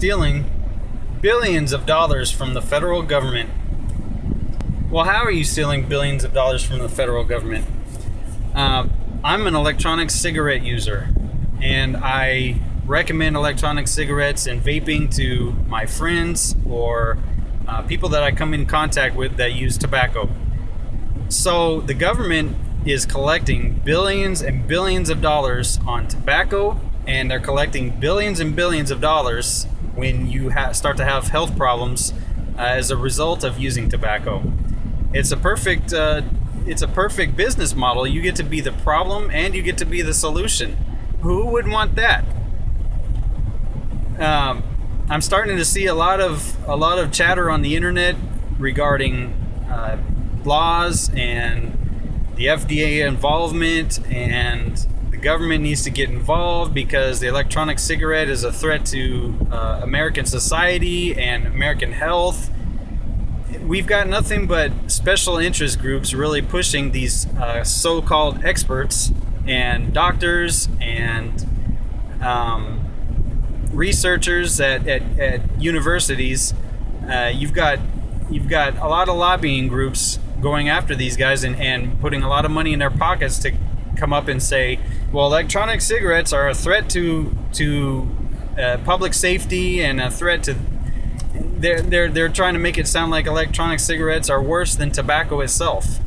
stealing billions of dollars from the federal government. Well, how are you stealing billions of dollars from the federal government? I'm an electronic cigarette user, and I recommend electronic cigarettes and vaping to my friends or people that I come in contact with that use tobacco. So the government is collecting billions and billions of dollars on tobacco, and they're collecting billions and billions of dollars when you start to have health problems as a result of using tobacco. It's a perfect business model. You get to be the problem and you get to be the solution. Who would want that? I'm starting to see a lot of chatter on the internet regarding laws and the FDA involvement, and the government needs to get involved because the electronic cigarette is a threat to American society and American health. We've got nothing but special interest groups really pushing these so-called experts and doctors and researchers at universities. You've got a lot of lobbying groups going after these guys and putting a lot of money in their pockets to come up and say, well, electronic cigarettes are a threat to public safety and a threat to. They're trying to make it sound like electronic cigarettes are worse than tobacco itself.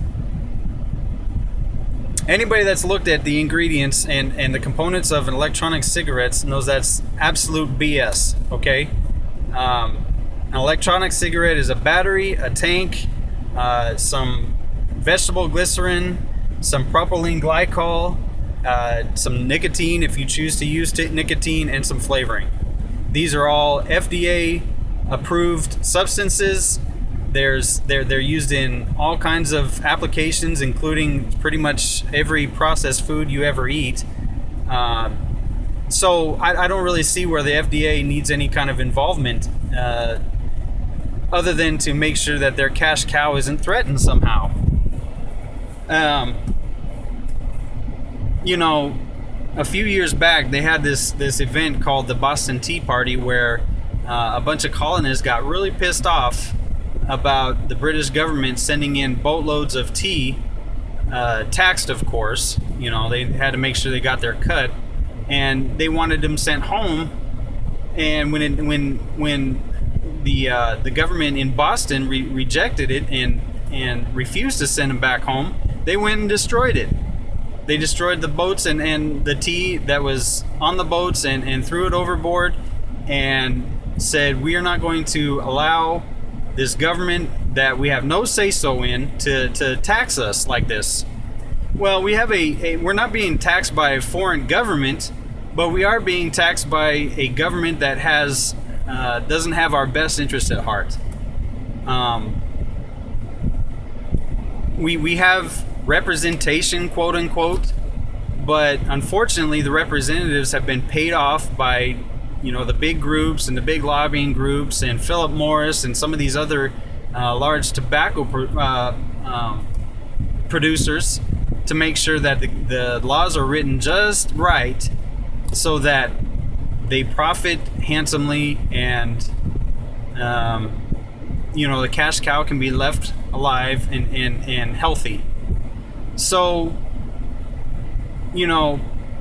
Anybody that's looked at the ingredients and the components of an electronic cigarettes knows that's absolute BS, okay? An electronic cigarette is a battery, a tank, some vegetable glycerin, some propylene glycol, some nicotine if you choose to use nicotine, and some flavoring. These are all FDA approved substances. They're used in all kinds of applications, including pretty much every processed food you ever eat. So I don't really see where the FDA needs any kind of involvement other than to make sure that their cash cow isn't threatened somehow. A few years back they had this event called the Boston Tea Party, where a bunch of colonists got really pissed off about the British government sending in boatloads of tea, taxed of course. They had to make sure they got their cut, and they wanted them sent home. And when the government in Boston rejected it and refused to send them back home, they went and destroyed it. They destroyed the boats and the tea that was on the boats and threw it overboard, and said, we are not going to allow this government that we have no say-so in to tax us like this. Well, we have we're not being taxed by a foreign government, but we are being taxed by a government that doesn't have our best interest at heart. We have representation, quote unquote, but unfortunately the representatives have been paid off by the big groups and the big lobbying groups and Philip Morris and some of these other large tobacco producers to make sure that the laws are written just right so that they profit handsomely, and the cash cow can be left alive and healthy. So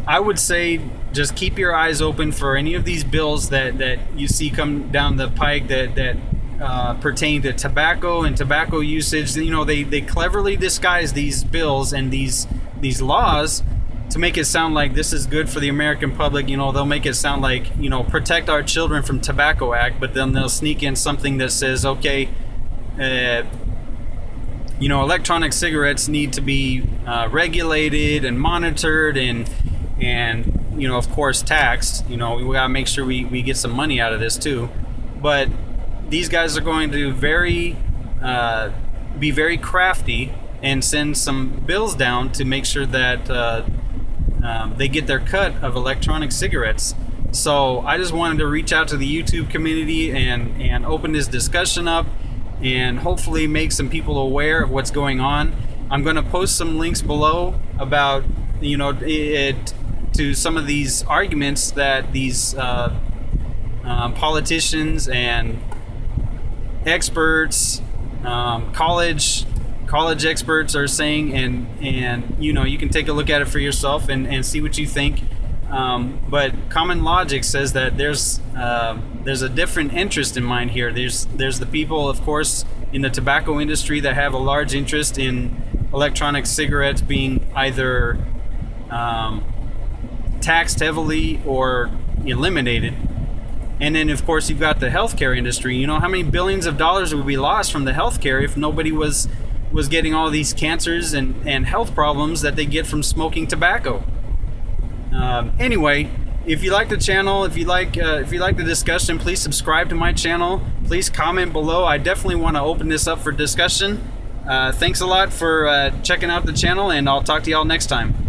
I would say just keep your eyes open for any of these bills that you see come down the pike that pertain to tobacco and tobacco usage. They cleverly disguise these bills and these laws to make it sound like this is good for the American public. They'll make it sound like, protect our children from Tobacco Act, but then they'll sneak in something that says, okay, electronic cigarettes need to be regulated and monitored and of course taxed. We gotta make sure we get some money out of this too. But these guys are going to be very crafty and send some bills down to make sure that they get their cut of electronic cigarettes. So I just wanted to reach out to the YouTube community and open this discussion up and hopefully make some people aware of what's going on. I'm going to post some links below about to some of these arguments that these politicians and experts, college experts are saying, and you can take a look at it for yourself and see what you think. But common logic says that there's a different interest in mind here. There's the people, of course, in the tobacco industry that have a large interest in electronic cigarettes being either taxed heavily or eliminated. And then, of course, you've got the healthcare industry. How many billions of dollars would be lost from the healthcare if nobody was getting all these cancers and health problems that they get from smoking tobacco? Anyway, if you like the channel, if you like the discussion, please subscribe to my channel. Please comment below. I definitely want to open this up for discussion. Thanks a lot for checking out the channel, and I'll talk to y'all next time.